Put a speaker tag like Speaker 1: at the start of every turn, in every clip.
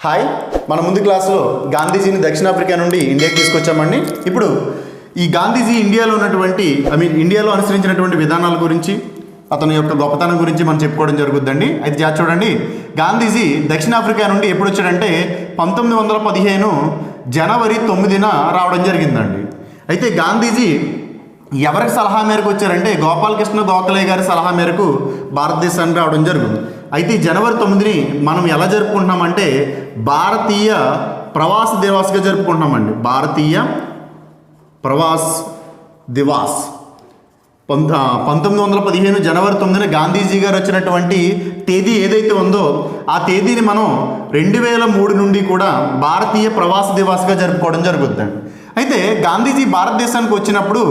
Speaker 1: Hi, మన ముందు క్లాస్లో గాంధీజీని దక్షిణాఫ్రికా నుండి ఇండియాకి తీసుకొచ్చామండి. ఇప్పుడు ఈ గాంధీజీ ఇండియాలో ఉన్నటువంటి ఇండియాలో అనుసరించినటువంటి విధానాల గురించి, అతని యొక్క గొప్పతనం గురించి మనం చెప్పుకోవడం జరుగుతుందండి. అయితే చూడండి, గాంధీజీ దక్షిణాఫ్రికా నుండి ఎప్పుడు వచ్చాడంటే 1915 జనవరి 9న రావడం జరిగిందండి. అయితే గాంధీజీ ఎవరికి సలహా మేరకు వచ్చారంటే గోపాలకృష్ణ గోఖలే గారి సలహా మేరకు భారతదేశానికి రావడం జరిగింది. అయితే జనవరి 9ని మనం ఎలా జరుపుకుంటున్నామంటే భారతీయ ప్రవాస్ దివాస్గా జరుపుకుంటున్నామండి. భారతీయ ప్రవాస్ దివాస్ 1915 జనవరి 9న గాంధీజీ గారు వచ్చినటువంటి తేదీ ఏదైతే ఉందో ఆ తేదీని మనం 2003 నుండి కూడా భారతీయ ప్రవాస దివాస్గా జరుపుకోవడం జరుగుతుందండి. అయితే గాంధీజీ భారతదేశానికి వచ్చినప్పుడు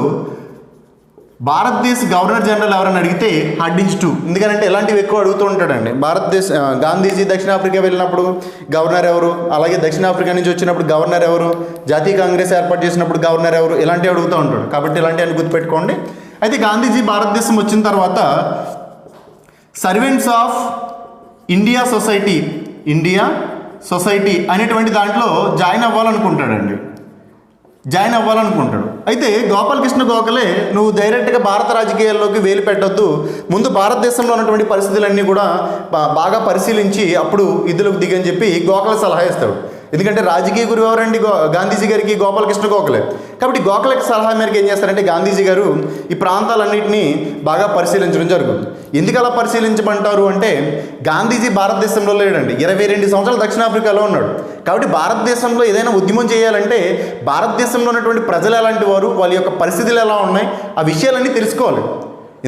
Speaker 1: భారతదేశ గవర్నర్ జనరల్ ఎవరైనా అడిగితే హడ్డించ్ టు, ఎందుకంటే ఇలాంటివి ఎక్కువ అడుగుతూ ఉంటాడండి. గాంధీజీ దక్షిణాఫ్రికా వెళ్ళినప్పుడు గవర్నర్ ఎవరు, అలాగే దక్షిణాఫ్రికా నుంచి వచ్చినప్పుడు గవర్నర్ ఎవరు, జాతీయ కాంగ్రెస్ ఏర్పాటు చేసినప్పుడు గవర్నర్ ఎవరు, ఇలాంటివి అడుగుతూ ఉంటాడు. కాబట్టి ఇలాంటివన్నీ గుర్తుపెట్టుకోండి. అయితే గాంధీజీ భారతదేశం వచ్చిన తర్వాత సర్వెంట్స్ ఆఫ్ ఇండియా సొసైటీ అనేటువంటి దాంట్లో జాయిన్ అవ్వాలనుకుంటాడు. అయితే గోపాలకృష్ణ గోఖలే నువ్వు డైరెక్ట్గా భారత రాజకీయాల్లోకి వేలు పెట్టొద్దు, ముందు భారతదేశంలో ఉన్నటువంటి పరిస్థితులన్నీ కూడా బాగా పరిశీలించి అప్పుడు ఇదిలోకి దిగని చెప్పి గోఖలే సలహా ఇస్తాడు. ఎందుకంటే రాజకీయ గురువు ఎవరండి గాంధీజీ గారికి? గోపాలకృష్ణ గోఖలే. కాబట్టి గోఖలే సలహా మేరకు ఏం చేస్తారంటే గాంధీజీ గారు ఈ ప్రాంతాలన్నింటినీ బాగా పరిశీలించడం జరుగుతుంది. ఎందుకు అలా పరిశీలించమంటారు అంటే గాంధీజీ భారతదేశంలో లేడండి, 22 సంవత్సరాలు దక్షిణాఫ్రికాలో ఉన్నాడు. కాబట్టి భారతదేశంలో ఏదైనా ఉద్యమం చేయాలంటే భారతదేశంలో ఉన్నటువంటి ప్రజలు ఎలాంటి వారు, వాళ్ళ యొక్క పరిస్థితులు ఎలా ఉన్నాయి, ఆ విషయాలన్నీ తెలుసుకోవాలి.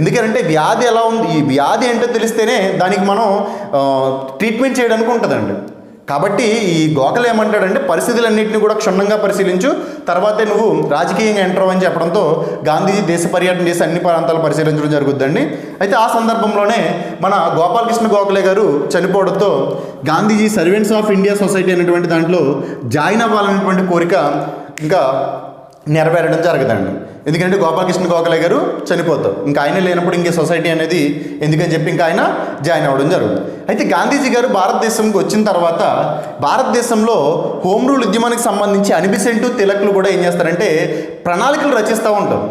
Speaker 1: ఎందుకంటే వ్యాధి ఎలా ఉంది, ఈ వ్యాధి ఏంటో తెలిస్తేనే దానికి మనం ట్రీట్మెంట్ చేయడానికి ఉంటుందండి. కాబట్టి ఈ గోఖలే ఏమంటాడంటే పరిస్థితులన్నింటినీ కూడా క్షుణ్ణంగా పరిశీలించు, తర్వాతే నువ్వు రాజకీయంగా ఎంటర్ అని చెప్పడంతో గాంధీజీ దేశ పర్యటన చేసి అన్ని ప్రాంతాలు పరిశీలించడం జరుగుతుందండి. అయితే ఆ సందర్భంలోనే మన గోపాలకృష్ణ గోఖలే గారు చనిపోవడంతో Gandhiji servants of India society అనేటువంటి దాంట్లో జాయిన్ అవ్వాలనేటువంటి కోరిక ఇంకా నెరవేరడం జరగదండి. ఎందుకంటే గోపాలకృష్ణ గోఖలే గారు చనిపోతారు, ఇంకా ఆయన లేనప్పుడు ఇంకే సొసైటీ అనేది ఎందుకని చెప్పి ఇంకా ఆయన జాయిన్ అవ్వడం జరుగుతుంది. అయితే గాంధీజీ గారు భారతదేశంకి వచ్చిన తర్వాత భారతదేశంలో హోమ్ రూల్ ఉద్యమానికి సంబంధించి అనిబిసెంటు తిలక్లు కూడా ఏం చేస్తారంటే ప్రణాళికలు రచిస్తూ ఉంటారు.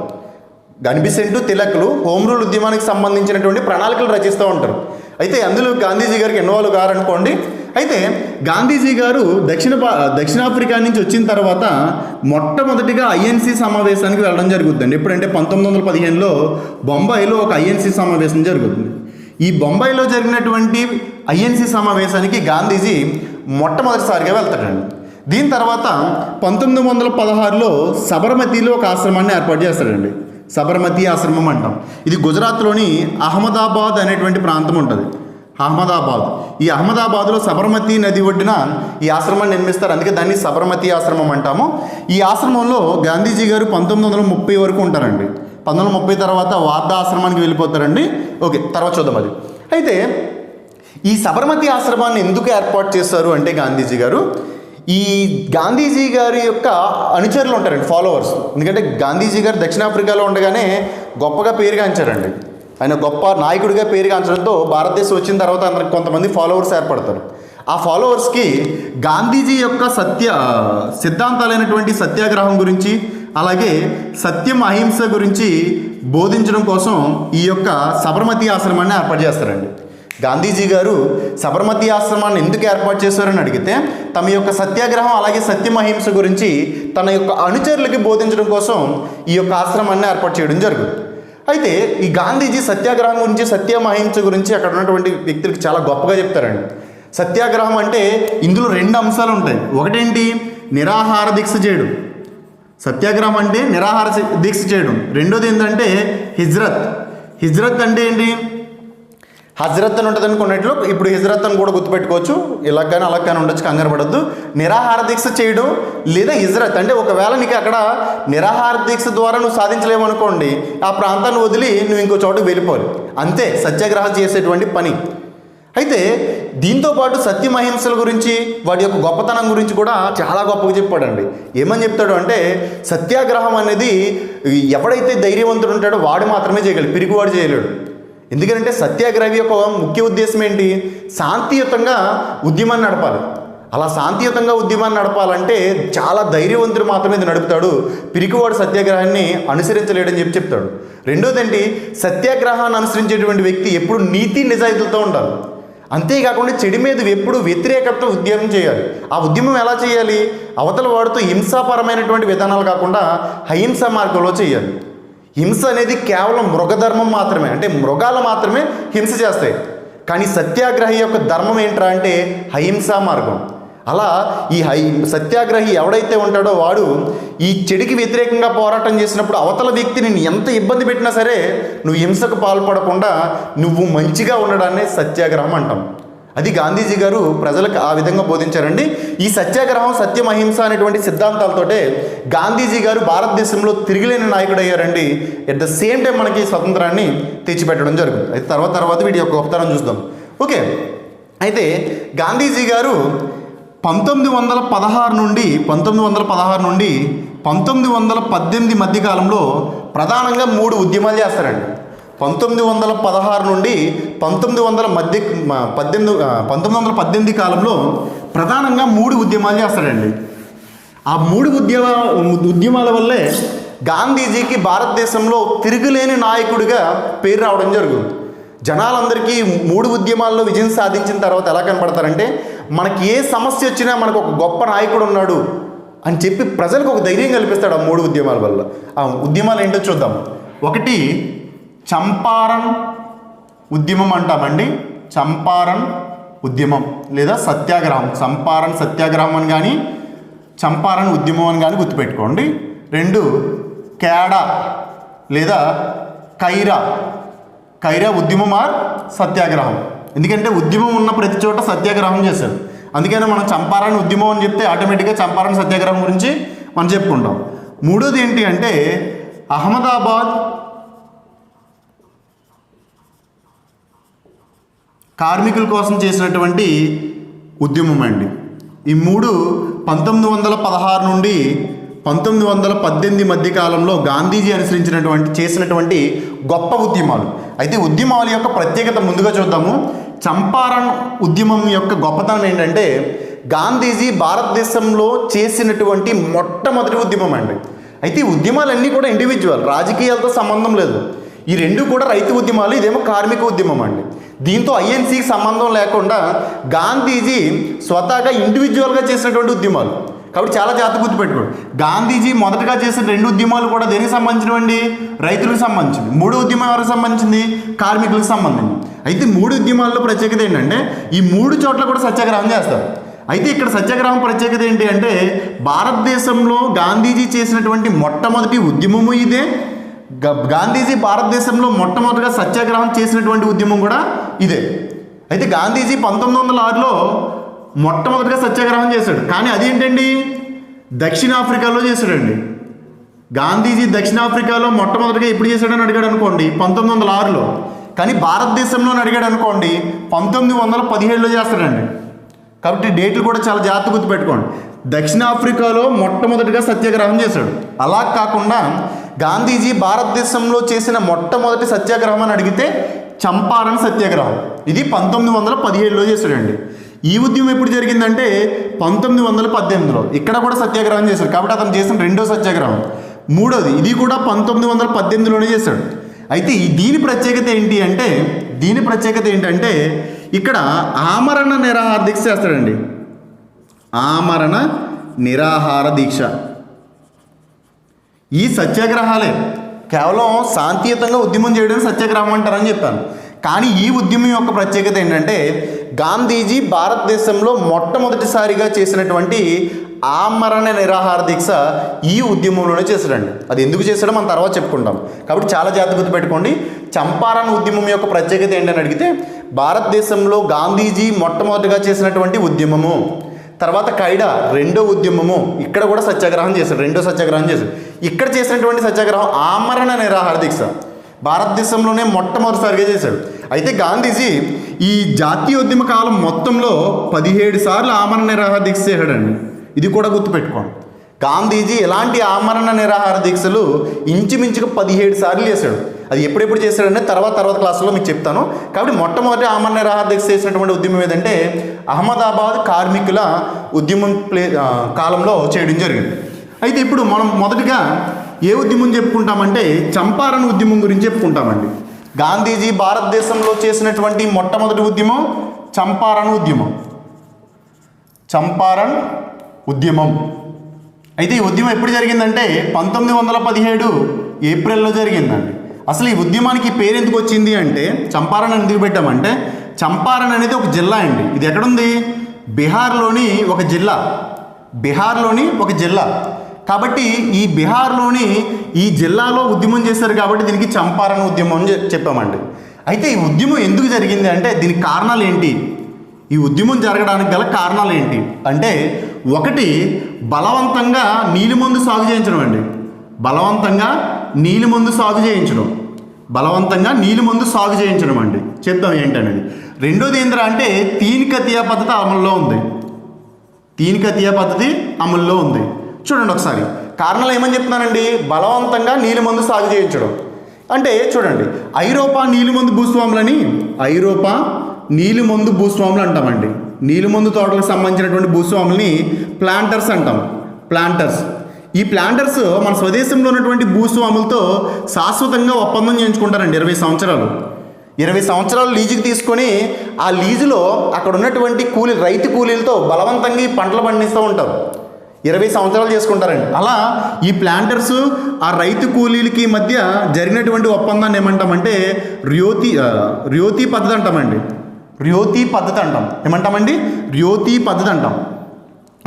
Speaker 1: అనిబిసెంటు తిలక్లు హోమ్ రూల్ ఉద్యమానికి సంబంధించినటువంటి ప్రణాళికలు రచిస్తూ ఉంటారు. అయితే అందులో గాంధీజీ గారికి ఇన్వాల్వ్ కారనుకోండి. అయితే గాంధీజీ గారు దక్షిణాఫ్రికా నుంచి వచ్చిన తర్వాత మొట్టమొదటిగా ఐఎన్సీ సమావేశానికి వెళ్ళడం జరుగుతుందండి. ఎప్పుడంటే 1915లో బొంబాయిలో ఒక ఐఎన్సీ సమావేశం జరుగుతుంది. ఈ బొంబాయిలో జరిగినటువంటి ఐఎన్సీ సమావేశానికి గాంధీజీ మొట్టమొదటిసారిగా వెళ్తాడండి. దీని తర్వాత 1916లో సబర్మతిలో ఒక ఆశ్రమాన్ని ఏర్పాటు చేస్తాడండి. సబర్మతి ఆశ్రమం అంటాం. ఇది గుజరాత్లోని అహ్మదాబాద్ అనేటువంటి ప్రాంతం ఉంటుంది. ఈ అహ్మదాబాద్లో సబర్మతి నది ఒడ్డున ఈ ఆశ్రమాన్ని నిర్మిస్తారు, అందుకే దాన్ని సబర్మతి ఆశ్రమం అంటాము. ఈ ఆశ్రమంలో గాంధీజీ గారు 1930 వరకు ఉంటారండి. 1930 తర్వాత వార్ధా ఆశ్రమానికి వెళ్ళిపోతారండి. ఓకే, తర్వాత చూద్దాం అది. అయితే ఈ సబర్మతి ఆశ్రమాన్ని ఎందుకు ఏర్పాటు చేస్తారు అంటే గాంధీజీ గారు ఈ గాంధీజీ గారి యొక్క అనుచరులు ఉంటారండి, ఫాలోవర్స్. ఎందుకంటే గాంధీజీ గారు దక్షిణాఫ్రికాలో ఉండగానే గొప్పగా పేరుగాంచారండి. ఆయన గొప్ప నాయకుడిగా పేరుగాంచడంతో భారతదేశం వచ్చిన తర్వాత అందరికి కొంతమంది ఫాలోవర్స్ ఏర్పడతారు. ఆ ఫాలోవర్స్కి గాంధీజీ యొక్క సిద్ధాంతాలైనటువంటి సత్యాగ్రహం గురించి, అలాగే సత్యం అహింస గురించి బోధించడం కోసం ఈ యొక్క సబర్మతి ఆశ్రమాన్ని ఏర్పాటు చేస్తారండి. గాంధీజీ గారు సబర్మతి ఆశ్రమాన్ని ఎందుకు ఏర్పాటు చేశారని అడిగితే తమ యొక్క సత్యాగ్రహం అలాగే సత్యం అహింస గురించి తన యొక్క అనుచరులకి బోధించడం కోసం ఈ యొక్క ఆశ్రమాన్ని ఏర్పాటు చేయడం జరుగుతుంది. అయితే ఈ గాంధీజీ సత్యాగ్రహం గురించి సత్యం అహింస గురించి అక్కడ ఉన్నటువంటి వ్యక్తులకి చాలా గొప్పగా చెప్తారండి. సత్యాగ్రహం అంటే ఇందులో 2 అంశాలు ఉంటాయి. ఒకటేంటి, నిరాహార దీక్ష చేయడం. సత్యాగ్రహం అంటే నిరాహార దీక్ష చేయడం. రెండోది ఏంటంటే హిజ్రత్ అంటే ఏంటి, హజ్రత్ అని ఉంటుంది అనుకున్నట్లు ఇప్పుడు హిజ్రత్ అని కూడా గుర్తుపెట్టుకోవచ్చు. ఇలా కానీ అలా కానీ ఉండొచ్చు, కంగారు పడద్దు. నిరాహార దీక్ష చేయడం లేదా హిజ్రత్ అంటే ఒకవేళ నీకు అక్కడ నిరాహార దీక్ష ద్వారా నువ్వు సాధించలేవు అనుకోండి, ఆ ప్రాంతాన్ని వదిలి నువ్వు ఇంకో చోటుకు వెళ్ళిపోవాలి, అంతే సత్యాగ్రహం చేసేటువంటి పని. అయితే దీంతోపాటు సత్యమహింసల గురించి వాటి యొక్క గొప్పతనం గురించి కూడా చాలా గొప్పగా చెప్పాడండి. ఏమని చెప్తాడు అంటే సత్యాగ్రహం అనేది ఎవడైతే ధైర్యవంతుడు ఉంటాడో వాడు మాత్రమే చేయగలడు, పిరిగివాడు చేయలేడు. ఎందుకంటే సత్యాగ్రహి యొక్క ముఖ్య ఉద్దేశం ఏంటి, శాంతియుతంగా ఉద్యమాన్ని నడపాలి. అలా శాంతియుతంగా ఉద్యమాన్ని నడపాలంటే చాలా ధైర్యవంతుడు మాత్రమే ఇది నడుపుతాడు, పిరికివాడు సత్యాగ్రహాన్ని అనుసరించలేడని చెప్తాడు. రెండోదండి, సత్యాగ్రహాన్ని అనుసరించేటువంటి వ్యక్తి ఎప్పుడు నీతి నిజాయితీలతో ఉండాలి. అంతేకాకుండా చెడు మీద ఎప్పుడు వ్యతిరేకత ఉద్యమం చేయాలి. ఆ ఉద్యమం ఎలా చేయాలి? అవతల వాడితో హింసాపరమైనటువంటి విధానాలు కాకుండా అహింసా మార్గంలో చేయాలి. హింస అనేది కేవలం మృగధర్మం మాత్రమే, అంటే మృగాలు మాత్రమే హింస చేస్తాయి. కానీ సత్యాగ్రహి యొక్క ధర్మం ఏంట్రా అంటే అహింసా మార్గం. అలా ఈ సత్యాగ్రహి ఎవడైతే ఉంటాడో వాడు ఈ చెడుకి వ్యతిరేకంగా పోరాటం చేసినప్పుడు అవతల వ్యక్తి నిన్ను ఎంత ఇబ్బంది పెట్టినా సరే నువ్వు హింసకు పాల్పడకుండా నువ్వు మంచిగా ఉండడాన్ని సత్యాగ్రహం అంటాం. అది గాంధీజీ గారు ప్రజలకు ఆ విధంగా బోధించారండి. ఈ సత్యాగ్రహం, సత్యం, అహింస అనేటువంటి సిద్ధాంతాలతోటే గాంధీజీ గారు భారతదేశంలో తిరిగిలేని నాయకుడు అయ్యారండి. ఎట్ ద సేమ్ టైం మనకి స్వతంత్రాన్ని తెచ్చిపెట్టడం జరుగుతుంది. అయితే తర్వాత వీటి యొక్క గొప్పతనం చూద్దాం. ఓకే, అయితే గాంధీజీ గారు 1916 నుండి 1918 మధ్యకాలంలో ప్రధానంగా 3 ఉద్యమాలు చేస్తారండి. 1916 నుండి 1918 కాలంలో ప్రధానంగా 3 ఉద్యమాలు చేస్తాడండి. ఆ 3 ఉద్యమాల వల్లే గాంధీజీకి భారతదేశంలో తిరుగులేని నాయకుడిగా పేరు రావడం జరుగుతుంది. జనాలందరికీ 3 ఉద్యమాల్లో విజయం సాధించిన తర్వాత ఎలా కనపడతారంటే, మనకి ఏ సమస్య వచ్చినా మనకు ఒక గొప్ప నాయకుడు ఉన్నాడు అని చెప్పి ప్రజలకు ఒక ధైర్యం కల్పిస్తాడు ఆ 3 ఉద్యమాల వల్ల. ఆ ఉద్యమాలు ఏంటో చూద్దాం. ఒకటి చంపారన్ ఉద్యమం అంటామండి. చంపారన్ ఉద్యమం లేదా సత్యాగ్రహం, చంపారన్ సత్యాగ్రహం అని కానీ చంపారన్ ఉద్యమం అని కానీ గుర్తుపెట్టుకోండి. 2 కేడా లేదా కైరా ఉద్యమం ఆర్ సత్యాగ్రహం. ఎందుకంటే ఉద్యమం ఉన్న ప్రతి చోట సత్యాగ్రహం చేశారు. అందుకని మనం చంపారన్ ఉద్యమం అని చెప్తే ఆటోమేటిక్గా చంపారన్ సత్యాగ్రహం గురించి మనం చెప్పుకుంటాం. 3వది ఏంటి అంటే అహ్మదాబాద్ కార్మికుల కోసం చేసినటువంటి ఉద్యమం అండి. ఈ 3 1916 నుండి 1918 మధ్య కాలంలో గాంధీజీ చేసినటువంటి గొప్ప ఉద్యమాలు. అయితే ఉద్యమాల యొక్క ప్రత్యేకత ముందుగా చూద్దాము. చంపారన్ ఉద్యమం యొక్క గొప్పతనం ఏంటంటే గాంధీజీ భారతదేశంలో చేసినటువంటి మొట్టమొదటి ఉద్యమం అండి. అయితే ఈ ఉద్యమాలన్నీ కూడా ఇండివిజువల్, రాజకీయాలతో సంబంధం లేదు. ఈ 2 కూడా రైతు ఉద్యమాలు, ఇదేమో కార్మిక ఉద్యమం అండి. దీంతో ఐఎన్సీకి సంబంధం లేకుండా గాంధీజీ స్వతహాగా ఇండివిజువల్గా చేసినటువంటి ఉద్యమాలు. కాబట్టి చాలా జాగ్రత్త గుర్తుపెట్టుకోండి. గాంధీజీ మొదటగా చేసిన 2 ఉద్యమాలు కూడా దేనికి సంబంధించినవండి? రైతులకు సంబంధించింది. 3వ ఉద్యమం ఎవరికి సంబంధించింది? కార్మికులకు సంబంధించింది. అయితే 3 ఉద్యమాల్లో ప్రత్యేకత ఏంటంటే ఈ 3 చోట్ల కూడా సత్యాగ్రహం చేస్తారు. అయితే ఇక్కడ సత్యాగ్రహం ప్రత్యేకత ఏంటి అంటే భారతదేశంలో గాంధీజీ చేసినటువంటి మొట్టమొదటి ఉద్యమము ఇదే. గాంధీజీ భారతదేశంలో మొట్టమొదటిగా సత్యాగ్రహం చేసినటువంటి ఉద్యమం కూడా ఇదే. అయితే గాంధీజీ 1906లో మొట్టమొదటిగా సత్యాగ్రహం చేశాడు. కానీ అదేంటండి? దక్షిణాఫ్రికాలో చేశాడండి. గాంధీజీ దక్షిణాఫ్రికాలో మొట్టమొదటిగా ఎప్పుడు చేశాడని అడిగాడు అనుకోండి 1906లో. కానీ భారతదేశంలో అడిగాడు అనుకోండి 1917లో చేస్తాడండి. కాబట్టి డేట్లు కూడా చాలా జాగ్రత్త గుర్తుపెట్టుకోండి. దక్షిణాఫ్రికాలో మొట్టమొదటిగా సత్యాగ్రహం చేశాడు. అలా కాకుండా గాంధీజీ భారతదేశంలో చేసిన మొట్టమొదటి సత్యాగ్రహం అని అడిగితే చంపారన్ సత్యాగ్రహం, ఇది 1917లో చేశాడండి. ఈ ఉద్యమం ఎప్పుడు జరిగిందంటే 1918లో. ఇక్కడ కూడా సత్యాగ్రహం చేశాడు. కాబట్టి అతను చేసిన 2వ సత్యాగ్రహం. 3వది ఇది కూడా 1918లోనే చేశాడు. అయితే దీని ప్రత్యేకత ఏంటంటే ఇక్కడ ఆమరణ నిరాహార దీక్ష చేస్తాడండి. ఆమరణ నిరాహార దీక్ష. ఈ సత్యాగ్రహాలే కేవలం శాంతియుతంగా ఉద్యమం చేయడం సత్యాగ్రహం అంటారని చెప్పాను. కానీ ఈ ఉద్యమం యొక్క ప్రత్యేకత ఏంటంటే గాంధీజీ భారతదేశంలో మొట్టమొదటిసారిగా చేసినటువంటి ఆమరణ నిరాహార దీక్ష ఈ ఉద్యమంలోనే చేశాడండి. అది ఎందుకు చేశాడో మనం తర్వాత చెప్పుకుంటాం. కాబట్టి చాలా జాగ్రత్త గుర్తుపెట్టుకోండి. చంపారన్ ఉద్యమం యొక్క ప్రత్యేకత ఏంటని అడిగితే భారతదేశంలో గాంధీజీ మొట్టమొదటిగా చేసినటువంటి ఉద్యమము, తర్వాత కైడా 2వ ఉద్యమము, ఇక్కడ కూడా సత్యాగ్రహం చేశాడు, 2వ సత్యాగ్రహం చేశాడు. ఇక్కడ చేసినటువంటి సత్యాగ్రహం ఆమరణ నిరాహార దీక్ష భారతదేశంలోనే మొట్టమొదటిసారిగా చేశాడు. అయితే గాంధీజీ ఈ జాతీయోద్యమ కాలం మొత్తంలో 17 సార్లు ఆమరణ నిరాహార దీక్ష చేశాడండి. ఇది కూడా గుర్తుపెట్టుకోండి. గాంధీజీ ఎలాంటి ఆమరణ నిరాహార దీక్షలు ఇంచుమించుగా 17 సార్లు చేశాడు. అది ఎప్పుడెప్పుడు చేశాడంటే తర్వాత క్లాసులో మీకు చెప్తాను. కాబట్టి మొట్టమొదటి ఆమరణ నిరాహార దీక్ష చేసినటువంటి ఉద్యమం ఏదంటే అహ్మదాబాద్ కార్మికుల ఉద్యమం కాలంలో చేయడం జరిగింది. అయితే ఇప్పుడు మనం మొదటిగా ఏ ఉద్యమం చెప్పుకుంటామంటే చంపారన్ ఉద్యమం గురించి చెప్పుకుంటామండి. గాంధీజీ భారతదేశంలో చేసినటువంటి మొట్టమొదటి ఉద్యమం చంపారన్ ఉద్యమం. అయితే ఈ ఉద్యమం ఎప్పుడు జరిగిందంటే 1917 ఏప్రిల్లో జరిగిందండి. అసలు ఈ ఉద్యమానికి పేరు ఎందుకు వచ్చింది అంటే చంపారన్ ఎందుకు పెట్టామంటే చంపారన్ అనేది ఒక జిల్లా అండి. ఇది ఎక్కడుంది? బీహార్లోని ఒక జిల్లా. కాబట్టి ఈ బీహార్లోని ఈ జిల్లాలో ఉద్యమం చేశారు కాబట్టి దీనికి చంపారన్ ఉద్యమం అని చెప్పామండి. అయితే ఈ ఉద్యమం ఎందుకు జరిగింది అంటే దీనికి కారణాలు ఏంటి? ఈ ఉద్యమం జరగడానికి గల కారణాలు ఏంటి అంటే ఒకటి బలవంతంగా నీలిమందు సాగు చేయించడం అండి. బలవంతంగా నీలిమందు సాగు చేయించడం అండి. చెప్తాం ఏంటనేది. రెండోది ఏంద్రా అంటే తీనికతియా పద్ధతి అమల్లో ఉంది. చూడండి ఒకసారి కారణాలు ఏమని చెప్తున్నానండి. బలవంతంగా నీలిమందు సాగు చేయించడం అంటే చూడండి ఐరోపా నీలిమందు భూస్వాములు అంటామండి. నీలిమందు తోటలకు సంబంధించినటువంటి భూస్వాములని ప్లాంటర్స్ అంటాం. ఈ ప్లాంటర్స్ మన స్వదేశంలో ఉన్నటువంటి భూస్వాములతో శాశ్వతంగా ఒప్పందం చేయించుకుంటారండి. 20 సంవత్సరాలు లీజుకి తీసుకొని ఆ లీజులో అక్కడ ఉన్నటువంటి రైతు కూలీలతో బలవంతంగా ఈ పంటలు పండిస్తూ ఉంటారు. 20 సంవత్సరాలు చేసుకుంటారండి. అలా ఈ ప్లాంటర్స్ ఆ రైతు కూలీలకి మధ్య జరిగినటువంటి ఒప్పందాన్ని ఏమంటామంటే ర్యోతీ పద్ధతి అంటాం.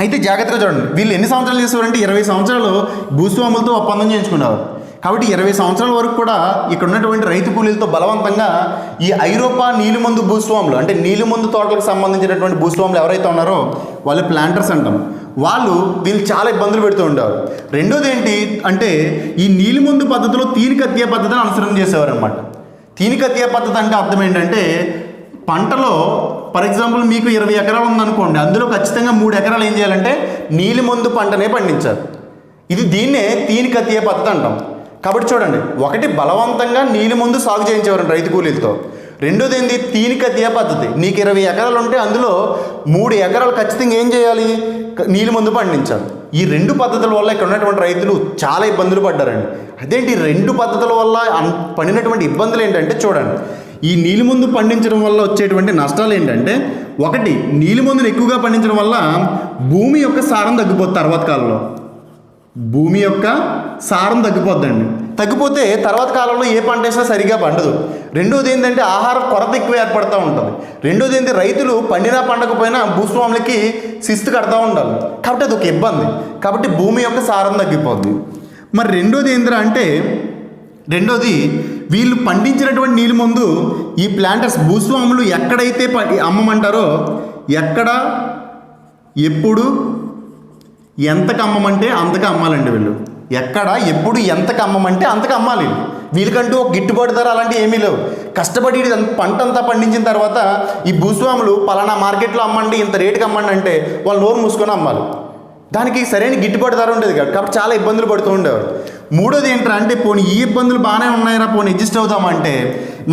Speaker 1: అయితే జాగ్రత్తగా చూడండి. వీళ్ళు ఎన్ని సంవత్సరాలు చేసేవారంటే 20 సంవత్సరాలు భూస్వాములతో ఒప్పందం చేయించుకున్నారు. కాబట్టి 20 సంవత్సరాల వరకు కూడా ఇక్కడ ఉన్నటువంటి రైతు కూలీలతో బలవంతంగా ఈ ఐరోపా నీలిమందు భూస్వాములు అంటే నీలిమందు తోటలకు సంబంధించినటువంటి భూస్వాములు ఎవరైతే ఉన్నారో వాళ్ళు ప్లాంటర్స్ అంటాం. వీళ్ళు చాలా ఇబ్బందులు పెడుతూ ఉండేవారు. రెండోది ఏంటి అంటే ఈ నీలిమందు పద్ధతిలో తీనికత్య పద్ధతిని అనుసరణ చేసేవారు అనమాట. తీనికత్య పద్ధతి అంటే అర్థం ఏంటంటే పంటలో ఫర్ ఎగ్జాంపుల్ మీకు 20 ఎకరాలు ఉందనుకోండి, అందులో ఖచ్చితంగా 3 ఎకరాలు ఏం చేయాలంటే నీలిమందు పంటనే పండించాలి. దీన్నే తీనికత్య పద్ధతి అంటాం. కాబట్టి చూడండి ఒకటి బలవంతంగా నీలిమందు సాగు చేయించేవారు రైతు కూలీలతో. రెండోది ఏంటి తీనికత్య పద్ధతి. నీకు 20 ఎకరాలు ఉంటే అందులో 3 ఎకరాలు ఖచ్చితంగా ఏం చేయాలి? నీలిమందు పండించాలి. ఈ 2 పద్ధతుల వల్ల ఇక్కడ ఉన్నటువంటి రైతులు చాలా ఇబ్బందులు పడ్డారండి. అదేంటి 2 పద్ధతుల వల్ల పడినటువంటి ఇబ్బందులు ఏంటంటే చూడండి ఈ నీలిమందు పండించడం వల్ల వచ్చేటువంటి నష్టాలు ఏంటంటే ఒకటి నీలిమందును ఎక్కువగా పండించడం వల్ల భూమి యొక్క సారం తగ్గిపోతుంది. తర్వాత కాలంలో భూమి యొక్క సారం తగ్గిపోతే తర్వాత కాలంలో ఏ పంట వేసినా సరిగా పండదు. రెండోది ఏంటంటే ఆహార కొరత ఎక్కువ ఏర్పడుతూ ఉంటుంది. రెండోది ఏంటంటే రైతులు పండినా పండకపోయినా భూస్వాములకి శిస్తు కడతా ఉండాలి. కాబట్టి అది ఒక ఇబ్బంది. కాబట్టి భూమి యొక్క సారం తగ్గిపోద్ది. మరి రెండోది ఏంద్రా అంటే వీళ్ళు పండించినటువంటి నీలిమందు ఈ ప్లాంటర్స్ భూస్వాములు ఎక్కడైతే అమ్మమంటారో ఎప్పుడు ఎంతకు అమ్మమంటే అంతకు అమ్మాలండి. వీళ్ళు ఎప్పుడు ఎంతకు అమ్మమంటే అంతకు అమ్మాలి. వీళ్ళకంటూ ఒక గిట్టుబాటు ధర అలాంటివి ఏమీ లేవు. కష్టపడి పంట అంతా పండించిన తర్వాత ఈ భూస్వాములు పలానా మార్కెట్లో అమ్మండి, ఇంత రేటుకి అమ్మండి అంటే వాళ్ళు నోరు మూసుకొని అమ్మాలి. దానికి సరైన గిట్టుబాటు ధర ఉండేది కాదు. కాబట్టి చాలా ఇబ్బందులు పడుతూ ఉండేవారు. మూడోది ఏంటంటే అంటే పోనీ ఈ ఇబ్బందులు బాగానే ఉన్నాయిరా పోనీ అడ్జస్ట్ అవుదామంటే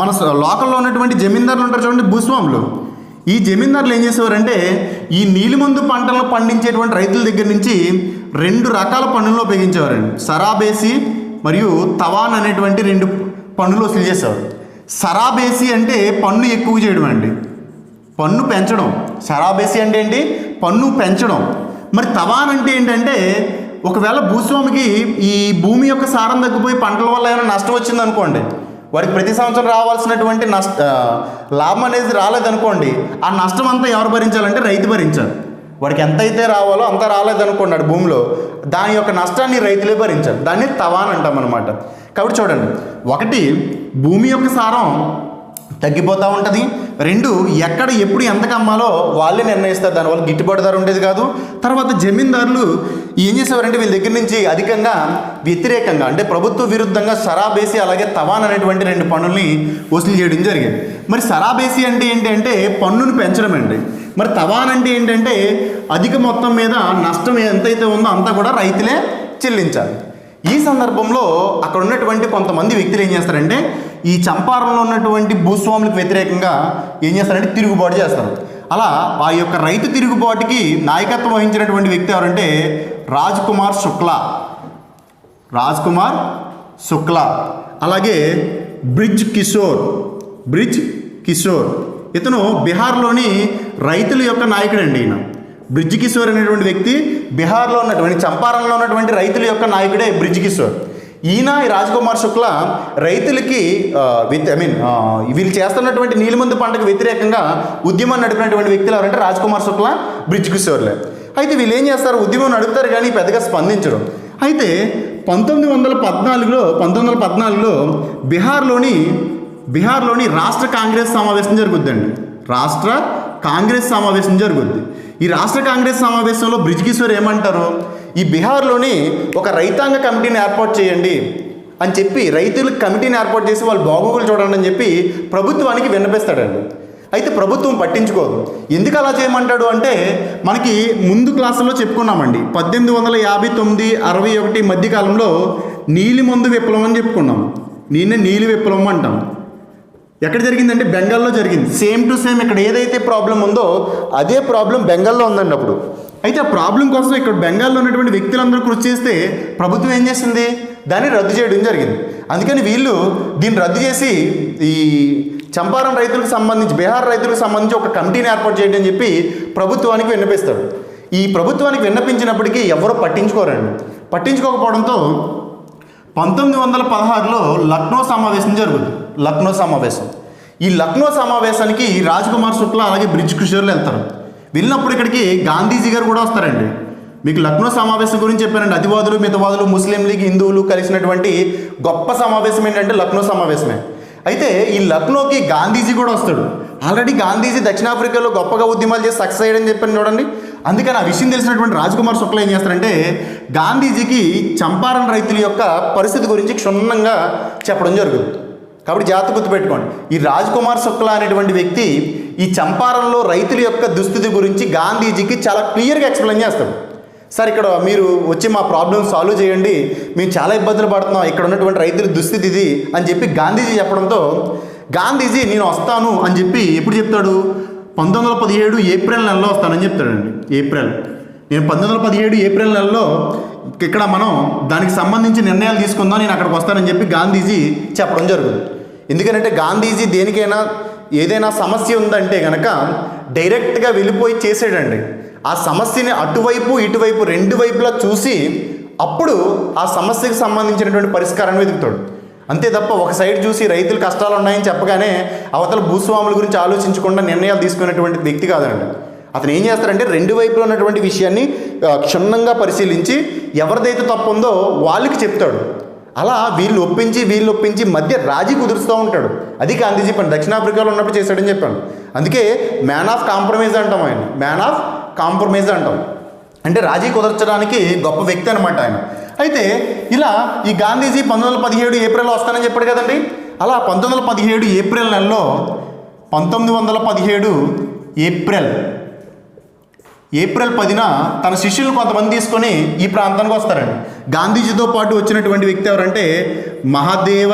Speaker 1: మన లోకల్లో ఉన్నటువంటి జమీందారులు ఉంటారు చూడండి భూస్వాములు. ఈ జమీందారులు ఏం చేసేవారంటే ఈ నీలిమందు పంటలను పండించేటువంటి రైతుల దగ్గర నుంచి 2 రకాల పన్నులను ఉపయోగించేవారండి. సరాబేసి మరియు తవాన్ అనేటువంటి 2 పన్నులు వసూలు చేసేవారు. సరాబేసి అంటే పన్ను ఎక్కువ చేయడం అండి, పన్ను పెంచడం. సరాబేసి అంటే ఏంటి? పన్ను పెంచడం. మరి తవాన్ అంటే ఏంటంటే ఒకవేళ భూస్వామికి ఈ భూమి యొక్క సారం తగ్గిపోయి పంటల వల్ల ఏమైనా నష్టం వచ్చింది అనుకోండి, వాడికి ప్రతి సంవత్సరం రావాల్సినటువంటి లాభం అనేది రాలేదనుకోండి, ఆ నష్టం అంతా ఎవరు భరించాలంటే రైతు భరించాలి. వాడికి ఎంత అయితే రావాలో అంత రాలేదనుకోండి ఆ భూమిలో, దాని యొక్క నష్టాన్ని రైతులే భరించాలి. దాన్ని తవాన్ అంటాం అనమాట. కాబట్టి చూడండి ఒకటి భూమి యొక్క సారం తగ్గిపోతూ ఉంటుంది. 2 ఎక్కడ ఎప్పుడు ఎంతకు అమ్మాలో వాళ్ళే నిర్ణయిస్తారు. దానివల్ల గిట్టుబాటు ధర ఉండేది కాదు. తర్వాత జమీందారులు ఏం చేసేవారంటే వీళ్ళ దగ్గర నుంచి అధికంగా వ్యతిరేకంగా అంటే ప్రభుత్వ విరుద్ధంగా సరాబేసి అలాగే తవాన్ అనేటువంటి 2 పన్నుల్ని వసూలు చేయడం జరిగింది. మరి సరాబేసి అంటే ఏంటి అంటే పన్నును పెంచడం అండి. మరి తవాన్ అంటే ఏంటంటే అధిక మొత్తం మీద నష్టం ఎంతైతే ఉందో అంతా కూడా రైతులే చెల్లించాలి. ఈ సందర్భంలో అక్కడ ఉన్నటువంటి కొంతమంది వ్యక్తులు ఏం చేస్తారంటే ఈ చంపారణలో ఉన్నటువంటి భూస్వాములకు వ్యతిరేకంగా ఏం చేస్తారంటే తిరుగుబాటు చేస్తారు. అలా ఆ యొక్క రైతు తిరుగుబాటుకి నాయకత్వం వహించినటువంటి వ్యక్తి ఎవరంటే రాజ్ కుమార్ శుక్లా, అలాగే బ్రిజ్ కిషోర్ ఇతను బీహార్లోని రైతుల యొక్క నాయకుడు అండి. ఈయన బ్రిజ్ కిషోర్ అనేటువంటి వ్యక్తి బీహార్లో ఉన్నటువంటి చంపారణలో ఉన్నటువంటి రైతుల యొక్క నాయకుడే బ్రిజ్ కిషోర్. ఈయన ఈ రాజ్ కుమార్ శుక్లా రైతులకి వీళ్ళు చేస్తున్నటువంటి నీలిమందు పంటకు వ్యతిరేకంగా ఉద్యమం నడిపినటువంటి వ్యక్తులు ఎవరంటే రాజ్ కుమార్ శుక్లా, బ్రిజ్ కిషోర్లే. అయితే వీళ్ళు ఏం చేస్తారు, ఉద్యమం నడుపుతారు కానీ పెద్దగా స్పందించడం. అయితే 1914లో బీహార్లోని రాష్ట్ర కాంగ్రెస్ సమావేశం జరుగుద్దండి. ఈ రాష్ట్ర కాంగ్రెస్ సమావేశంలో బ్రిజ్ కిషోర్ ఏమంటారు, ఈ బీహార్లోని ఒక రైతాంగ కమిటీని ఏర్పాటు చేయండి అని చెప్పి రైతులకు కమిటీని ఏర్పాటు చేసి వాళ్ళు బాగోగులు చూడండి అని చెప్పి ప్రభుత్వానికి విన్నపిస్తాడండి. అయితే ప్రభుత్వం పట్టించుకోదు. ఎందుకు అలా చేయమంటాడు అంటే మనకి ముందు క్లాసులో చెప్పుకున్నామండి. 1859-61 మధ్యకాలంలో నీలిమందు విప్లవం అని చెప్పుకున్నాం. నీలి విప్లవం అంటాం. ఎక్కడ జరిగిందంటే బెంగాల్లో జరిగింది. సేమ్ టు సేమ్ ఇక్కడ ఏదైతే ప్రాబ్లం ఉందో అదే ప్రాబ్లం బెంగాల్లో ఉందండి అప్పుడు. అయితే ఆ ప్రాబ్లం కోసం ఇక్కడ బెంగాల్లో ఉన్నటువంటి వ్యక్తులందరూ కృషి చేస్తే ప్రభుత్వం ఏం చేసింది, దాన్ని రద్దు చేయడం జరిగింది. అందుకని వీళ్ళు దీన్ని రద్దు చేసి ఈ చంపారణ్ రైతులకు సంబంధించి బీహార్ రైతులకు సంబంధించి ఒక కమిటీని ఏర్పాటు చేయడం అని చెప్పి ప్రభుత్వానికి విన్నపిస్తాడు. ఈ ప్రభుత్వానికి విన్నపించినప్పటికీ ఎవరో పట్టించుకోకపోవడంతో 1916లో లక్నో సమావేశం జరుగుతుంది. ఈ లక్నో సమావేశానికి రాజ్ కుమార్ శుక్లా అలాగే బ్రిజ్ కిషోర్లు వెళ్తారు. వెళ్ళినప్పుడు ఇక్కడికి గాంధీజీ గారు కూడా వస్తారండి. మీకు లక్నో సమావేశం గురించి చెప్పానండి. అతివాదులు, మితవాదులు, ముస్లిం లీగ్, హిందువులు కలిసినటువంటి గొప్ప సమావేశం ఏంటంటే లక్నో సమావేశమే. అయితే ఈ లక్నోకి గాంధీజీ కూడా వస్తాడు. ఆల్రెడీ గాంధీజీ దక్షిణాఫ్రికాలో గొప్పగా ఉద్యమాలు చేసి సక్సెస్ అయ్యాడని చెప్పాను చూడండి. అందుకని ఆ విషయం తెలిసినటువంటి రాజ్ కుమార్ శుక్లా ఏం చేస్తారంటే గాంధీజీకి చంపారణ్ రైతుల యొక్క పరిస్థితి గురించి క్షుణ్ణంగా చెప్పడం జరుగుతుంది. కాబట్టి జాగ్రత్త గుర్తుపెట్టుకోండి. ఈ రాజ్ కుమార్ శుక్లా అనేటువంటి వ్యక్తి ఈ చంపారణలో రైతుల యొక్క దుస్థితి గురించి గాంధీజీకి చాలా క్లియర్గా ఎక్స్ప్లెయిన్ చేస్తాడు. సార్ ఇక్కడ మీరు వచ్చి మా ప్రాబ్లమ్ సాల్వ్ చేయండి, మేము చాలా ఇబ్బందులు పడుతున్నాం, ఇక్కడ ఉన్నటువంటి రైతుల దుస్థితి ఇది అని చెప్పి గాంధీజీ చెప్పడంతో గాంధీజీ నేను వస్తాను అని చెప్పి ఎప్పుడు చెప్తాడు, 1917 ఏప్రిల్ నెలలో వస్తానని చెప్తాడండి. నేను 1917 ఏప్రిల్ నెలలో ఇక్కడ మనం దానికి సంబంధించి నిర్ణయాలు తీసుకుందాం, నేను అక్కడికి వస్తానని చెప్పి గాంధీజీ చెప్పడం జరుగుతుంది. ఎందుకంటే గాంధీజీ దేనికైనా ఏదైనా సమస్య ఉందంటే కనుక డైరెక్ట్గా వెళ్ళిపోయి చేసాడండి. ఆ సమస్యని అటువైపు ఇటువైపు రెండు వైపులా చూసి అప్పుడు ఆ సమస్యకు సంబంధించినటువంటి పరిష్కారాన్ని వెతుకుతాడు. అంతే తప్ప ఒక సైడ్ చూసి రైతులు కష్టాలు ఉన్నాయని చెప్పగానే అవతల భూస్వాముల గురించి ఆలోచించకుండా నిర్ణయాలు తీసుకునేటువంటి వ్యక్తి కాదండి. అతను ఏం చేస్తారంటే రెండు వైపులో ఉన్నటువంటి విషయాన్ని క్షుణ్ణంగా పరిశీలించి ఎవరిదైతే తప్పు ఉందో వాళ్ళకి చెప్తాడు. అలా వీళ్ళు ఒప్పించి మధ్య రాజీ కుదురుస్తూ ఉంటాడు. అది గాంధీజీ పని. దక్షిణాఫ్రికాలో ఉన్నప్పుడు చేశాడని చెప్పాను. అందుకే మ్యాన్ ఆఫ్ కాంప్రమైజ్ అంటాం ఆయన. అంటే రాజీ కుదర్చడానికి గొప్ప వ్యక్తి అనమాట ఆయన. అయితే ఇలా ఈ గాంధీజీ 1917 ఏప్రిల్లో వస్తానని చెప్పాడు కదండి. అలా 1917 ఏప్రిల్ నెలలో 1917 ఏప్రిల్ 10న తన శిష్యులు కొంతమంది తీసుకొని ఈ ప్రాంతానికి వస్తారండి. గాంధీజీతో పాటు వచ్చినటువంటి వ్యక్తి ఎవరంటే మహాదేవ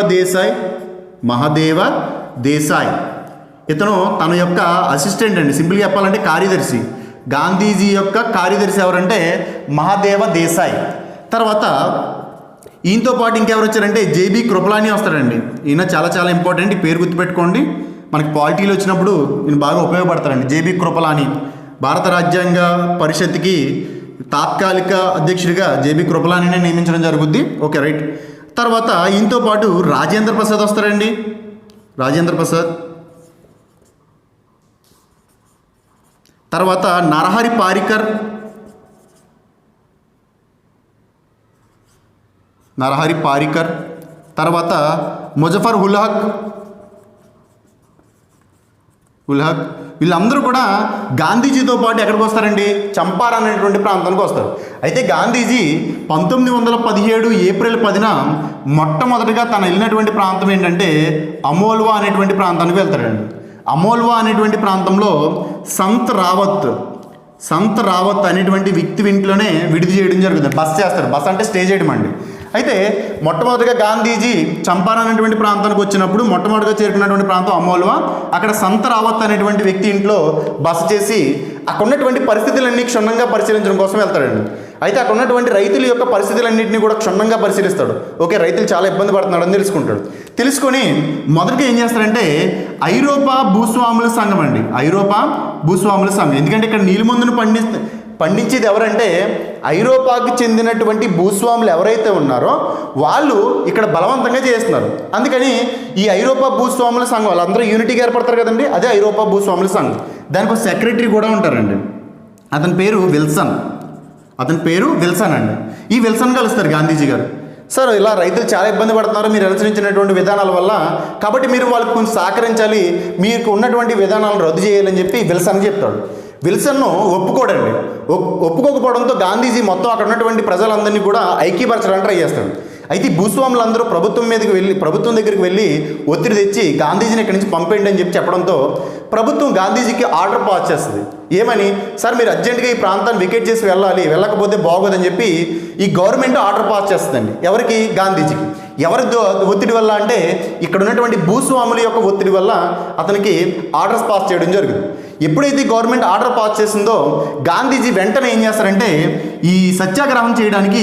Speaker 1: దేశాయ్. ఇతను తన యొక్క అసిస్టెంట్ అండి. సింపుల్గా చెప్పాలంటే కార్యదర్శి. గాంధీజీ యొక్క కార్యదర్శి ఎవరంటే మహాదేవ దేశాయ్. తర్వాత ఈయనతో పాటు ఇంకెవరు వచ్చారంటే జేబీ కృపలాని వస్తారండి. ఈయన చాలా చాలా ఇంపార్టెంట్, ఈ పేరు గుర్తుపెట్టుకోండి. మనకి పాలిటీలో వచ్చినప్పుడు ఈయన బాగా ఉపయోగపడతారండి. జేబీ కృపలాని భారత రాజ్యాంగ పరిషత్కి తాత్కాలిక అధ్యక్షుడిగా జేబీ కృపలానినే నియమించడం జరుగుద్ది. Okay right. తర్వాత ఈయనతో పాటు రాజేంద్ర ప్రసాద్ వస్తారండి. తర్వాత నరహరి పారికర్, తర్వాత ముజఫర్ ఉల్ హక్. వీళ్ళందరూ కూడా గాంధీజీతో పాటు ఎక్కడికి వస్తారండి, చంపారణ్ అనేటువంటి ప్రాంతానికి వస్తారు. అయితే గాంధీజీ 1917 ఏప్రిల్ 10న మొట్టమొదటిగా తను వెళ్ళినటువంటి ప్రాంతం ఏంటంటే అమోల్వా అనేటువంటి ప్రాంతానికి వెళ్తాడండి. అమోల్వా అనేటువంటి ప్రాంతంలో సంత్ రావత్ అనేటువంటి వ్యక్తి ఇంట్లోనే విడిది చేయడం జరుగుతుంది. బస చేస్తారు. బస అంటే స్టే చేయడం అండి. అయితే మొట్టమొదటిగా గాంధీజీ చంపారన్ అనేటువంటి ప్రాంతానికి వచ్చినప్పుడు మొట్టమొదటిగా చేరుకున్నటువంటి ప్రాంతం అమోల్వా. అక్కడ సంత్ రావత్ అనేటువంటి వ్యక్తి ఇంట్లో బస చేసి అక్కడ ఉన్నటువంటి పరిస్థితులన్నీ క్షుణ్ణంగా పరిశీలించడం కోసం వెళ్తాడండి. అయితే అక్కడ ఉన్నటువంటి రైతుల యొక్క పరిస్థితులన్నింటినీ కూడా క్షుణ్ణంగా పరిశీలిస్తాడు. ఓకే, రైతులు చాలా ఇబ్బంది పడుతున్నాడని తెలుసుకుంటాడు. తెలుసుకొని మొదటిగా ఏం చేస్తారంటే ఐరోపా భూస్వాముల సంఘం అండి, ఐరోపా భూస్వాముల సంఘం. ఎందుకంటే ఇక్కడ నీలిమందును పండించేది ఎవరంటే ఐరోపాకు చెందినటువంటి భూస్వాములు ఎవరైతే ఉన్నారో వాళ్ళు ఇక్కడ బలవంతంగా చేస్తున్నారు. అందుకని ఈ ఐరోపా భూస్వాముల సంఘం వాళ్ళందరూ యూనిటీగా ఏర్పడతారు కదండి, అదే ఐరోపా భూస్వాముల సంఘం. దానికి ఒక సెక్రటరీ కూడా ఉంటారండి. అతని పేరు విల్సన్ అండి. ఈ విల్సన్ కలుస్తారు గాంధీజీ గారు. సార్, ఇలా రైతులు చాలా ఇబ్బంది పడుతున్నారు మీరు అనుసరించినటువంటి విధానాల వల్ల, కాబట్టి మీరు వాళ్ళకి కొంచెం సహకరించాలి, మీకు ఉన్నటువంటి విధానాలను రద్దు చేయాలని చెప్పి విల్సన్ చెప్తాడు. విల్సన్ను ఒప్పుకోకపోవడంతో గాంధీజీ మొత్తం అక్కడ ఉన్నటువంటి ప్రజలందరినీ కూడా ఐక్యపరచడానికి ట్రై చేస్తాడు. అయితే భూస్వాములందరూ ప్రభుత్వం దగ్గరికి వెళ్ళి ఒత్తిడి తెచ్చి గాంధీజీని ఇక్కడి నుంచి పంపేయండి అని చెప్పడంతో ప్రభుత్వం గాంధీజీకి ఆర్డర్ పాస్ చేస్తుంది. ఏమని, సార్ మీరు అర్జెంటుగా ఈ ప్రాంతాన్ని వికెట్ చేసి వెళ్ళకపోతే బాగోదని చెప్పి ఈ గవర్నమెంట్ ఆర్డర్ పాస్ చేస్తుందండి. ఎవరికి? గాంధీజీకి. ఎవరి ఒత్తిడి వల్ల అంటే ఇక్కడ ఉన్నటువంటి భూస్వాముల యొక్క ఒత్తిడి వల్ల అతనికి ఆర్డర్స్ పాస్ చేయడం జరుగుతుంది. ఎప్పుడైతే గవర్నమెంట్ ఆర్డర్ పాస్ చేసిందో గాంధీజీ వెంటనే ఏం చేస్తారంటే ఈ సత్యాగ్రహం చేయడానికి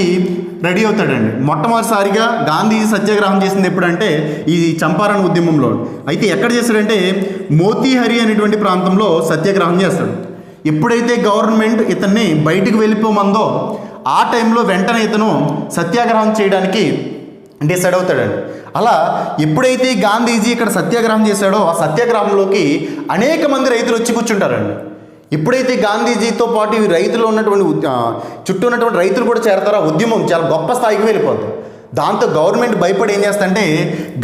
Speaker 1: రెడీ అవుతాడండి. మొట్టమొదటిసారిగా గాంధీజీ సత్యాగ్రహం చేసింది ఎప్పుడంటే ఈ చంపారన్ ఉద్యమంలో. అయితే ఎక్కడ చేస్తాడంటే మోతీహరి అనేటువంటి ప్రాంతంలో సత్యాగ్రహం చేస్తాడు. ఎప్పుడైతే గవర్నమెంట్ ఇతన్ని బయటికి వెళ్ళిపోమందో ఆ టైంలో వెంటనే ఇతను సత్యాగ్రహం చేయడానికి డిసైడ్ అవుతాడండి. అలా ఎప్పుడైతే గాంధీజీ ఇక్కడ సత్యాగ్రహం చేశాడో ఆ సత్యాగ్రహంలోకి అనేక మంది రైతులు వచ్చి కూర్చుంటారండి. ఎప్పుడైతే గాంధీజీతో పాటు ఈ రైతులు ఉన్నటువంటి చుట్టూ ఉన్నటువంటి రైతులు కూడా చేరతారో ఆ ఉద్యమం చాలా గొప్ప స్థాయికి వెళ్ళిపోతుంది. దాంతో గవర్నమెంట్ భయపడి ఏం చేస్తుందంటే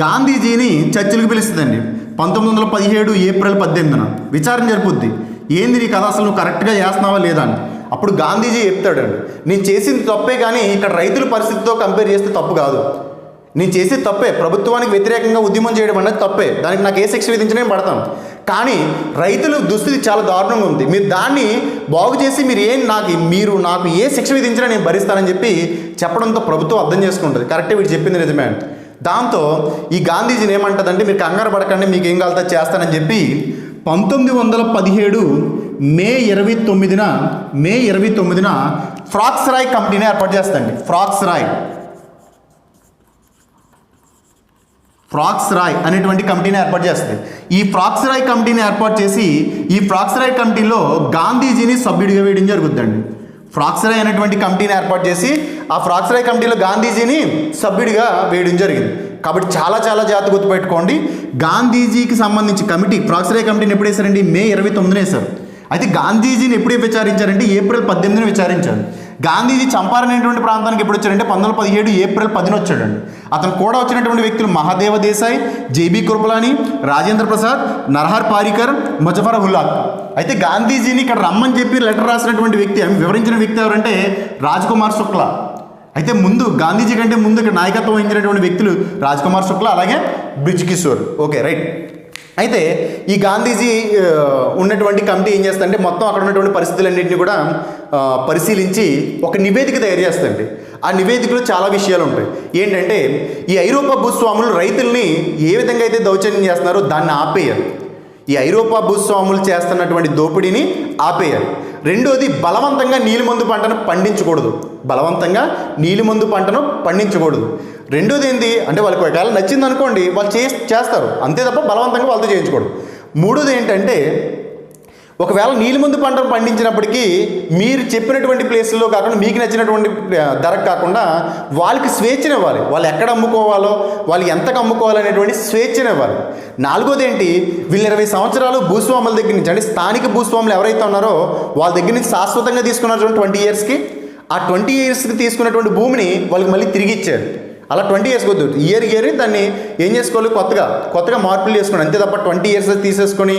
Speaker 1: గాంధీజీని చర్చలకు పిలుస్తుందండి. 1917 ఏప్రిల్ 18న విచారణ జరుపుద్ది. ఏంది నీ కథ, అసలు నువ్వు కరెక్ట్గా చేస్తున్నావా లేదా అని. అప్పుడు గాంధీజీ చెప్తాడండి, నేను చేసింది తప్పే కానీ ఇక్కడ రైతుల పరిస్థితితో కంపేర్ చేస్తే తప్పు కాదు, నేను చేసేది తప్పే, ప్రభుత్వానికి వ్యతిరేకంగా ఉద్యమం చేయడం అనేది తప్పే, దానికి నాకు ఏ శిక్ష విధించినా నేను పడతాను, కానీ రైతుల దుస్థితి చాలా దారుణంగా ఉంది, మీరు దాన్ని బాగు చేసి మీరు నాకు ఏ శిక్ష విధించినా నేను భరిస్తానని చెప్పడంతో ప్రభుత్వం అర్థం చేసుకుంటుంది, కరెక్టే వీడు చెప్పింది నిజమే. దాంతో ఈ గాంధీజీని ఏమంటుందంటే మీరు కంగారు పడకండి, మీకు ఏం కావాలో చేస్తానని చెప్పి 1917 మే 29న ఫ్రాక్స్రాయ్ కంపెనీని ఏర్పాటు చేస్తండి. ఫ్రాక్స్రాయ్ అనేటువంటి కంపెనీని ఏర్పాటు చేస్తుంది. ఈ ఫ్రాక్స్రాయ్ కంపెనీని ఏర్పాటు చేసి ఈ ఫ్రాక్స్రాయ్ కమిటీలో గాంధీజీని సభ్యుడిగా వేయడం జరుగుతుందండి. ఫ్రాక్స్రాయ్ అనేటువంటి కంపెనీని ఏర్పాటు చేసి ఆ ఫ్రాక్స్రాయ్ కమిటీలో గాంధీజీని సభ్యుడిగా వేయడం జరిగింది. కాబట్టి చాలా చాలా జాగ్రత్త గుర్తుపెట్టుకోండి. గాంధీజీకి సంబంధించి కమిటీ ఫ్రాక్స్రాయ్ కమిటీని ఎప్పుడు వేశారండి? మే 29న వేశారు. అయితే గాంధీజీని ఎప్పుడు విచారించారంటే ఏప్రిల్ 18న విచారించారు. గాంధీజీ చంపారన్ అనేటువంటి ప్రాంతానికి ఎప్పుడు వచ్చారంటే 1917 ఏప్రిల్ 10న వచ్చాడండి. అతను కూడా వచ్చినటువంటి వ్యక్తులు మహాదేవ దేశాయ్, జేబీ కృపలాని, రాజేంద్ర ప్రసాద్, నరహర్ పారికర్, ముజఫర్ హుల్లాక్. అయితే గాంధీజీని ఇక్కడ రమ్మని చెప్పి లెటర్ రాసినటువంటి వ్యక్తి, వివరించిన వ్యక్తి ఎవరంటే రాజ్కుమార్ శుక్లా. అయితే ముందు గాంధీజీ కంటే ముందు ఇక్కడ నాయకత్వం వహించినటువంటి వ్యక్తులు రాజ్కుమార్ శుక్లా అలాగే బ్రిజ్ కిషోర్. Okay, right. అయితే ఈ గాంధీజీ ఉన్నటువంటి కమిటీ ఏం చేస్తుందంటే మొత్తం అక్కడ ఉన్నటువంటి పరిస్థితులన్నింటినీ కూడా పరిశీలించి ఒక నివేదిక తయారు చేస్తుంది. ఆ నివేదికలో చాలా విషయాలు ఉంటాయి. ఏంటంటే ఈ ఐరోపా భూస్వాములు రైతుల్ని ఏ విధంగా అయితే దౌర్జన్యం చేస్తున్నారో దాన్ని ఆపేయాలి. ఈ ఐరోపా భూస్వాములు చేస్తున్నటువంటి దోపిడీని ఆపేయాలి. రెండోది, బలవంతంగా నీలిమందు పంటను పండించకూడదు. రెండోది ఏంటి అంటే వాళ్ళకి ఒకవేళ నచ్చింది అనుకోండి వాళ్ళు చేస్తారు అంతే తప్ప బలవంతంగా వాళ్ళతో చేయించకూడదు. మూడోది ఏంటంటే ఒకవేళ నీలిమందు పంటను పండించినప్పటికీ మీరు చెప్పినటువంటి ప్లేసుల్లో కాకుండా మీకు నచ్చినటువంటి ధరకు కాకుండా వాళ్ళకి స్వేచ్ఛనివ్వాలి. వాళ్ళు ఎక్కడ అమ్ముకోవాలో, వాళ్ళు ఎంతకు అమ్ముకోవాలనేటువంటి స్వేచ్ఛనివ్వాలి. నాలుగోది ఏంటి, వీళ్ళు 20 సంవత్సరాలు భూస్వాముల దగ్గర నుంచి అంటే స్థానిక భూస్వాములు ఎవరైతే ఉన్నారో వాళ్ళ దగ్గర నుంచి శాశ్వతంగా తీసుకున్నటువంటి 20 ఇయర్స్కి ఆ 20 ఇయర్స్కి తీసుకున్నటువంటి భూమిని వాళ్ళకి మళ్ళీ తిరిగి ఇచ్చారు. అలా 20 ఇయర్స్ వద్దు, ఇయర్ దాన్ని ఏం చేసుకోవాలి, కొత్తగా మార్పులు చేసుకోండి. అంతే తప్ప 20 ఇయర్స్ తీసేసుకొని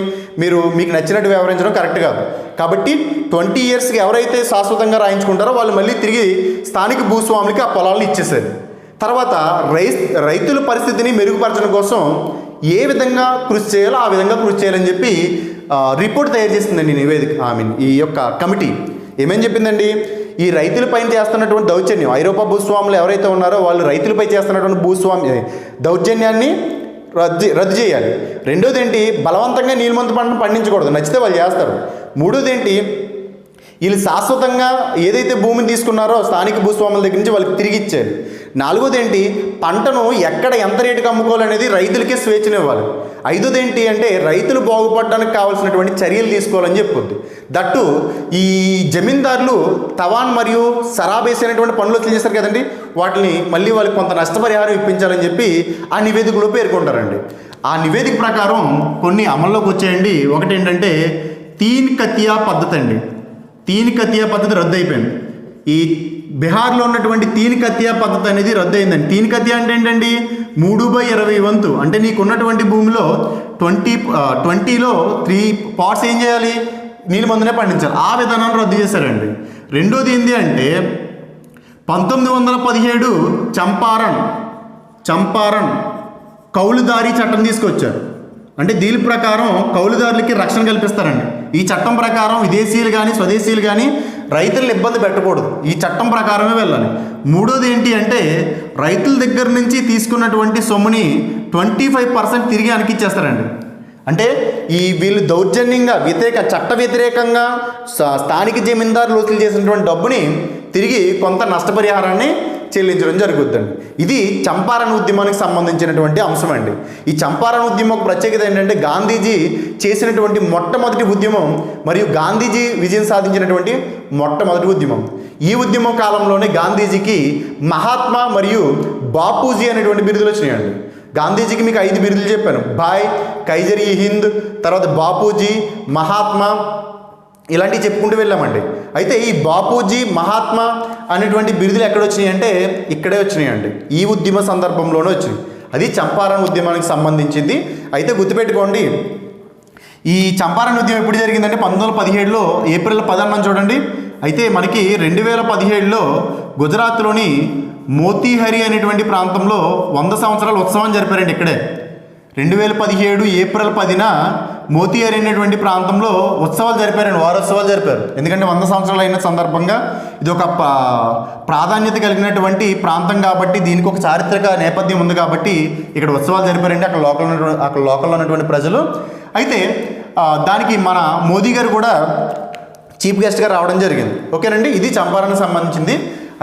Speaker 1: మీకు నచ్చినట్టు వ్యవహరించడం కరెక్ట్ కాదు. కాబట్టి 20 ఇయర్స్కి ఎవరైతే శాశ్వతంగా రాయించుకుంటారో వాళ్ళు మళ్ళీ తిరిగి స్థానిక భూస్వాములకి ఆ పొలాలను ఇచ్చేసారు. తర్వాత రైతుల పరిస్థితిని మెరుగుపరచడం కోసం ఏ విధంగా కృషి చేయాలో ఆ విధంగా కృషి చేయాలని చెప్పి రిపోర్ట్ తయారు చేసిందండి నివేదిక. ఈ యొక్క కమిటీ ఏమేం చెప్పిందండి, ఈ రైతులపైన చేస్తున్నటువంటి దౌర్జన్యం, ఐరోపా భూస్వాములు ఎవరైతే ఉన్నారో వాళ్ళు రైతులపై చేస్తున్నటువంటి దౌర్జన్యాన్ని రద్దు చేయాలి. రెండోది ఏంటి, బలవంతంగా నీలిమంత పంటను పండించకూడదు, నచ్చితే వాళ్ళు చేస్తారు. మూడోది ఏంటి, వీళ్ళు శాశ్వతంగా ఏదైతే భూమిని తీసుకున్నారో స్థానిక భూస్వాముల దగ్గర నుంచి వాళ్ళకి తిరిగి ఇచ్చేయాలి. నాలుగోది ఏంటి, పంటను ఎక్కడ ఎంత రేటుకి అమ్ముకోవాలనేది రైతులకే స్వేచ్ఛనివ్వాలి. ఐదోది ఏంటి అంటే రైతులు బాగుపడడానికి కావాల్సినటువంటి చర్యలు తీసుకోవాలని చెప్పుద్ది. దట్టు ఈ జమీందారులు తవాన్ మరియు సరాబేసి అనేటువంటి పనులు వసూలు చేస్తారు కదండి, వాటిని మళ్ళీ వాళ్ళకి కొంత నష్టపరిహారం ఇప్పించాలని చెప్పి ఆ నివేదికలో పేర్కొంటారండి. ఆ నివేదిక ప్రకారం కొన్ని అమల్లోకి వచ్చాయండి. ఒకటి ఏంటంటే తీన్ కతియా పద్ధతి అండి. తీన్ కతియా పద్ధతి రద్దు అయిపోయింది. ఈ బీహార్లో ఉన్నటువంటి తీన్ కతియా పద్ధతి అనేది రద్దు అయిందండి. తీన్ కతియా అంటే ఏంటండి, 3/20 వంతు, అంటే నీకు ఉన్నటువంటి భూమిలో 20లో 3 పార్ట్స్ ఏం చేయాలి, నీళ్ళ మందునే పండించాలి. ఆ విధానాన్ని రద్దు చేశారండి. రెండోది ఏంటి అంటే 1917 చంపారన్ కౌలుదారీ చట్టం తీసుకొచ్చారు. అంటే దీని ప్రకారం కౌలుదారులకి రక్షణ కల్పిస్తారండి. ఈ చట్టం ప్రకారం విదేశీయులు కానీ స్వదేశీయులు కానీ రైతులను ఇబ్బంది పెట్టకూడదు, ఈ చట్టం ప్రకారమే వెళ్ళాలి. మూడోది ఏంటి అంటే రైతుల దగ్గర నుంచి తీసుకున్నటువంటి సొమ్ముని 25% తిరిగి వెనక్కిచ్చేస్తారండి. అంటే వీళ్ళు దౌర్జన్యంగా చట్ట వ్యతిరేకంగా స్థానిక జమీందారులు వసూలు చేసినటువంటి డబ్బుని తిరిగి కొంత నష్టపరిహారాన్ని చెల్లించడం జరుగుతుందండి. ఇది చంపారన్ ఉద్యమానికి సంబంధించినటువంటి అంశం అండి. ఈ చంపారన్ ఉద్యమం ఒక ప్రత్యేకత ఏంటంటే గాంధీజీ చేసినటువంటి మొట్టమొదటి ఉద్యమం మరియు గాంధీజీ విజయం సాధించినటువంటి మొట్టమొదటి ఉద్యమం. ఈ ఉద్యమం కాలంలోనే గాంధీజీకి మహాత్మా మరియు బాపూజీ అనేటువంటి బిరుదులు వచ్చినాయండి. గాంధీజీకి మీకు 5 బిరుదులు చెప్పాను, భాయ్, కైజర్ ఈ హింద్, తర్వాత బాపూజీ, మహాత్మా, ఇలాంటివి చెప్పుకుంటూ వెళ్ళామండి. అయితే ఈ బాపూజీ, మహాత్మా అనేటువంటి బిరుదులు ఎక్కడ వచ్చినాయి అంటే ఇక్కడే వచ్చినాయండి. ఈ ఉద్యమ సందర్భంలోనే వచ్చినాయి. అది చంపారన్ ఉద్యమానికి సంబంధించింది. అయితే గుర్తుపెట్టుకోండి, ఈ చంపారన్ ఉద్యమం ఎప్పుడు జరిగిందంటే 1917లో ఏప్రిల్ 10 చూడండి. అయితే మనకి 2017లో గుజరాత్లోని మోతీహరి అనేటువంటి ప్రాంతంలో 100 సంవత్సరాల ఉత్సవం జరిపారండి. ఇక్కడే 2017 ఏప్రిల్ 10న మోతీహరి అనేటువంటి ప్రాంతంలో ఉత్సవాలు జరిపారండి, వారోత్సవాలు జరిపారు. ఎందుకంటే 100 సంవత్సరాలు అయిన సందర్భంగా ఇది ఒక ప్రాధాన్యత కలిగినటువంటి ప్రాంతం కాబట్టి, దీనికి ఒక చారిత్రక నేపథ్యం ఉంది కాబట్టి ఇక్కడ ఉత్సవాలు జరిపారండి అక్కడ లోకల్లో ఉన్నటువంటి ప్రజలు. అయితే దానికి మన మోదీ గారు కూడా చీఫ్ గెస్ట్గా రావడం జరిగింది. ఓకేనండి, ఇది చంపారన్కి సంబంధించింది.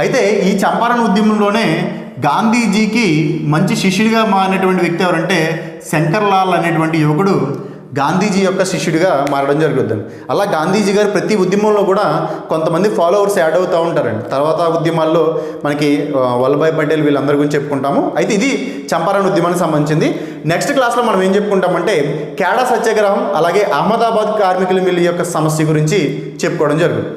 Speaker 1: అయితే ఈ చంపారన్ ఉద్యమంలోనే గాంధీజీకి మంచి శిష్యుడిగా మారినటువంటి వ్యక్తి ఎవరంటే శంకర్లాల్ అనేటువంటి యువకుడు గాంధీజీ యొక్క శిష్యుడిగా మారడం జరుగుతుంది. అలా గాంధీజీ గారు ప్రతి ఉద్యమంలో కూడా కొంతమంది ఫాలోవర్స్ యాడ్ అవుతూ ఉంటారండి. తర్వాత ఉద్యమాల్లో మనకి వల్లభాయ్ పటేల్ వీళ్ళందరి గురించి చెప్పుకుంటాము. అయితే ఇది చంపారన్ ఉద్యమానికి సంబంధించింది. నెక్స్ట్ క్లాస్లో మనం ఏం చెప్పుకుంటామంటే క్యాడా సత్యాగ్రహం అలాగే అహ్మదాబాద్ కార్మికుల మిల్లు యొక్క సమస్య గురించి చెప్పుకోవడం జరుగుతుంది.